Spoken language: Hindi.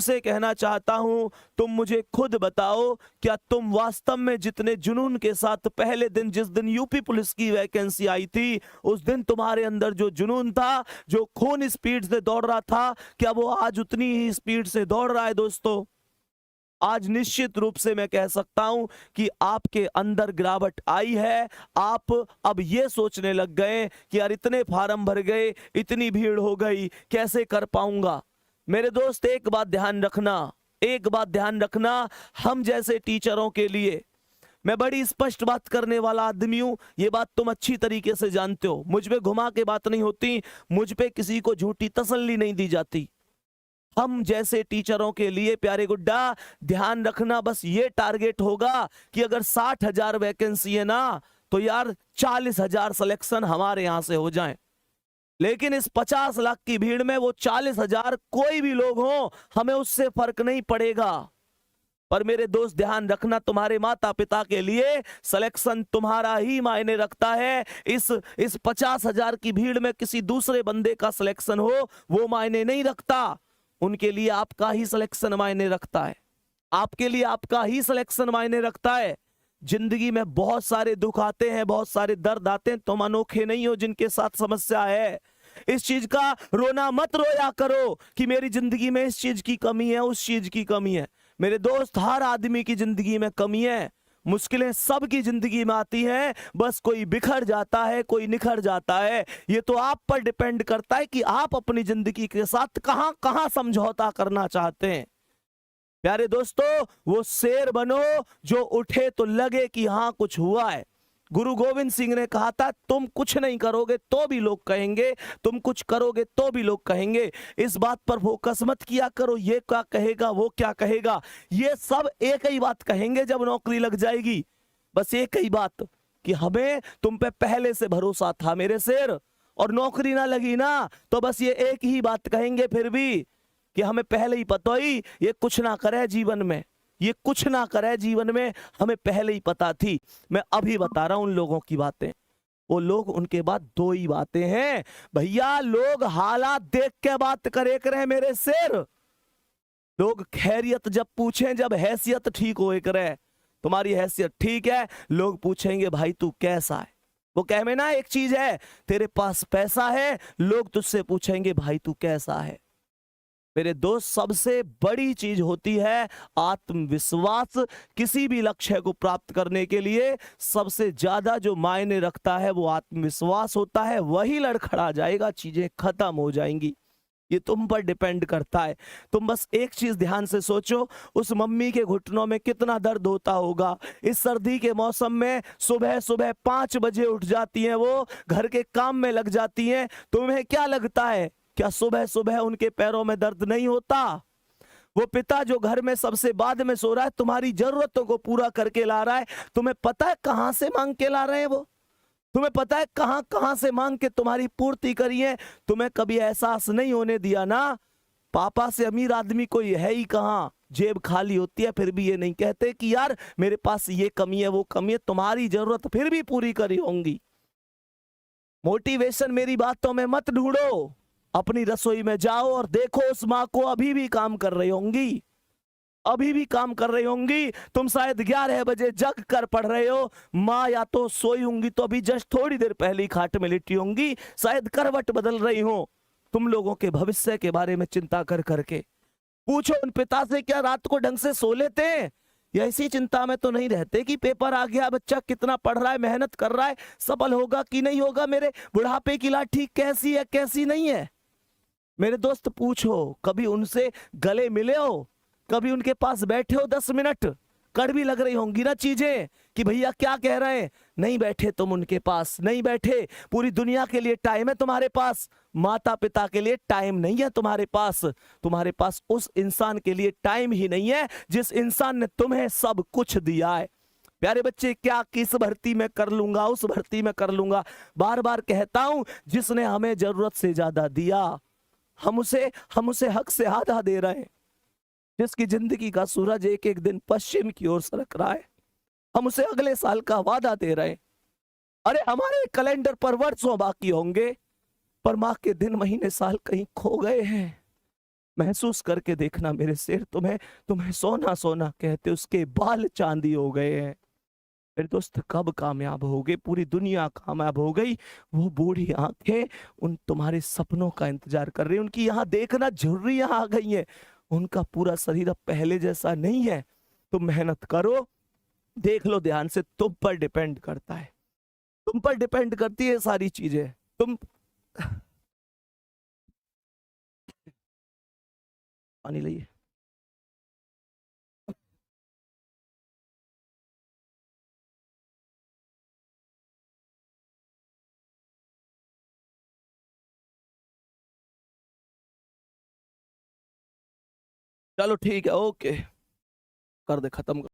से कहना चाहता हूं, तुम मुझे खुद बताओ, क्या तुम वास्तव में जितने जुनून के साथ पहले दिन, जिस दिन यूपी पुलिस की वैकेंसी आई थी, उस दिन तुम्हारे अंदर जो जुनून था, जो खून स्पीड से दौड़ रहा था, क्या वो आज उतनी ही स्पीड से दौड़ रहा है? दोस्तों, आज निश्चित रूप से मैं कह सकता हूं कि आपके अंदर गिरावट आई है। आप अब ये सोचने लग गए कि यार इतने फार्म भर गए, इतनी भीड़ हो गई, कैसे कर पाऊंगा? मेरे दोस्त, एक बात ध्यान रखना, एक बात ध्यान रखना, हम जैसे टीचरों के लिए मैं बड़ी स्पष्ट बात करने वाला आदमी हूं, ये बात तुम अच्छी तरीके से जानते हो। मुझ पे घुमा के बात नहीं होती, मुझ पे किसी को झूठी तसल्ली नहीं दी जाती। हम जैसे टीचरों के लिए प्यारे गुड्डा, ध्यान रखना, बस ये टारगेट होगा कि अगर 60,000 वैकेंसी है ना, तो यार 40,000 सिलेक्शन हमारे यहां से हो जाएं। लेकिन इस 50 लाख की भीड़ में वो 40,000 कोई भी लोग हो, हमें उससे फर्क नहीं पड़ेगा। पर मेरे दोस्त, ध्यान रखना, तुम्हारे माता पिता के लिए सिलेक्शन तुम्हारा ही मायने रखता है। इस 50,000 की भीड़ में किसी दूसरे बंदे का सिलेक्शन हो, वो मायने नहीं रखता। उनके लिए आपका ही सिलेक्शन मायने रखता है, आपके लिए आपका ही सिलेक्शन मायने रखता है। जिंदगी में बहुत सारे दुख आते हैं, बहुत सारे दर्द आते हैं, तुम अनोखे नहीं हो जिनके साथ समस्या है। इस चीज का रोना मत रोया करो कि मेरी जिंदगी में इस चीज की कमी है, उस चीज की कमी है। मेरे दोस्त, हर आदमी की जिंदगी में कमी है, मुश्किलें सबकी जिंदगी में आती हैं, बस कोई बिखर जाता है, कोई निखर जाता है। ये तो आप पर डिपेंड करता है कि आप अपनी जिंदगी के साथ कहां कहां समझौता करना चाहते हैं। प्यारे दोस्तों, वो शेर बनो जो उठे तो लगे कि हाँ कुछ हुआ है। गुरु गोविंद सिंह ने कहा था, तुम कुछ नहीं करोगे तो भी लोग कहेंगे, तुम कुछ करोगे तो भी लोग कहेंगे। इस बात पर फोकस मत किया करो, ये क्या कहेगा, वो क्या कहेगा। ये सब एक ही बात कहेंगे जब नौकरी लग जाएगी, बस एक ही बात कि हमें तुम पे पहले से भरोसा था मेरे शेर, और नौकरी ना लगी ना तो बस ये एक ही बात कहेंगे फिर भी कि हमें पहले ही पता ही ये कुछ ना करे जीवन में, ये कुछ ना करे जीवन में, हमें पहले ही पता थी। मैं अभी बता रहा हूं उन लोगों की बातें। वो लोग, उनके बाद दो ही बातें हैं भैया, लोग हालात देख के बात करे करे मेरे शेर। लोग खैरियत जब पूछें, जब हैसियत ठीक हो करे, तुम्हारी हैसियत ठीक है, लोग पूछेंगे भाई तू कैसा है। वो कह में ना एक चीज है, तेरे पास पैसा है, लोग तुझसे पूछेंगे भाई तू कैसा है। मेरे दोस्त, सबसे बड़ी चीज होती है आत्मविश्वास। किसी भी लक्ष्य को प्राप्त करने के लिए सबसे ज्यादा जो मायने रखता है वो आत्मविश्वास होता है। वही लड़खड़ा जाएगा, चीजें खत्म हो जाएंगी। ये तुम पर डिपेंड करता है। तुम बस एक चीज ध्यान से सोचो, उस मम्मी के घुटनों में कितना दर्द होता होगा। इस सर्दी के मौसम में सुबह सुबह 5 बजे उठ जाती हैं, वो घर के काम में लग जाती हैं। तुम्हें क्या लगता है, क्या सुबह सुबह उनके पैरों में दर्द नहीं होता? वो पिता जो घर में सबसे बाद में सो रहा है, तुम्हारी जरूरतों को पूरा करके ला रहा है, तुम्हें पता है कहां से मांग के ला रहे हैं वो? तुम्हें पता है कहां कहां से मांग के तुम्हारी पूर्ति करी है? तुम्हें कभी एहसास नहीं होने दिया ना, पापा से अमीर आदमी कोई है ही कहां, जेब खाली होती है फिर भी ये नहीं कहते कि यार मेरे पास ये कमी है, वो कमी है। तुम्हारी जरूरत फिर भी पूरी करी होंगी। मोटिवेशन मेरी बातों में मत ढूंढो, अपनी रसोई में जाओ और देखो उस माँ को अभी भी काम कर रही होंगी, अभी भी काम कर रही होंगी। तुम शायद 11 बजे जग कर पढ़ रहे हो, माँ या तो सोई होंगी तो अभी जस्ट थोड़ी देर पहले खाट में लेटी होंगी, शायद करवट बदल रही हो तुम लोगों के भविष्य के बारे में चिंता कर करके। पूछो उन पिता से, क्या रात को ढंग से सो लेते हैं? या इसी चिंता में तो नहीं रहते कि पेपर आ गया, बच्चा कितना पढ़ रहा है, मेहनत कर रहा है, सफल होगा कि नहीं होगा, मेरे बुढ़ापे की लाठी कैसी है कैसी नहीं है। मेरे दोस्त, पूछो, कभी उनसे गले मिले हो, कभी उनके पास बैठे हो 10 मिनट? कड़वी लग रही होंगी ना चीजें कि भैया क्या कह रहे हैं, नहीं बैठे तुम उनके पास, नहीं बैठे। पूरी दुनिया के लिए टाइम है तुम्हारे पास, माता पिता के लिए टाइम नहीं है तुम्हारे पास। तुम्हारे पास उस इंसान के लिए टाइम ही नहीं है जिस इंसान ने तुम्हें सब कुछ दिया है। प्यारे बच्चे, क्या किस भर्ती में कर लूंगा, उस भर्ती में कर लूंगा, बार बार कहता हूं, जिसने हमें जरूरत से ज्यादा दिया, हम उसे हक से आधा दे रहे हैं। जिसकी जिंदगी का सूरज एक एक दिन पश्चिम की ओर सरक रहा है, हम उसे अगले साल का वादा दे रहे हैं। अरे हमारे कैलेंडर पर वर्षों बाकी होंगे, पर माँ के दिन महीने साल कहीं खो गए हैं। महसूस करके देखना मेरे शेर, तुम्हें तुम्हें सोना सोना कहते उसके बाल चांदी हो गए हैं। मेरे दोस्त कब कामयाब होगे, पूरी दुनिया कामयाब हो गई, वो बूढ़ी आंखें उन तुम्हारे सपनों का इंतजार कर रही हैं, उनकी यहाँ देखना झुर्रियां आ गई हैं, उनका पूरा शरीर अब पहले जैसा नहीं है। तुम मेहनत करो, देख लो ध्यान से, तुम पर डिपेंड करता है, तुम पर डिपेंड करती है सारी चीजें। तुम पानी लाइए। चलो ठीक है, ओके, कर दे खत्म।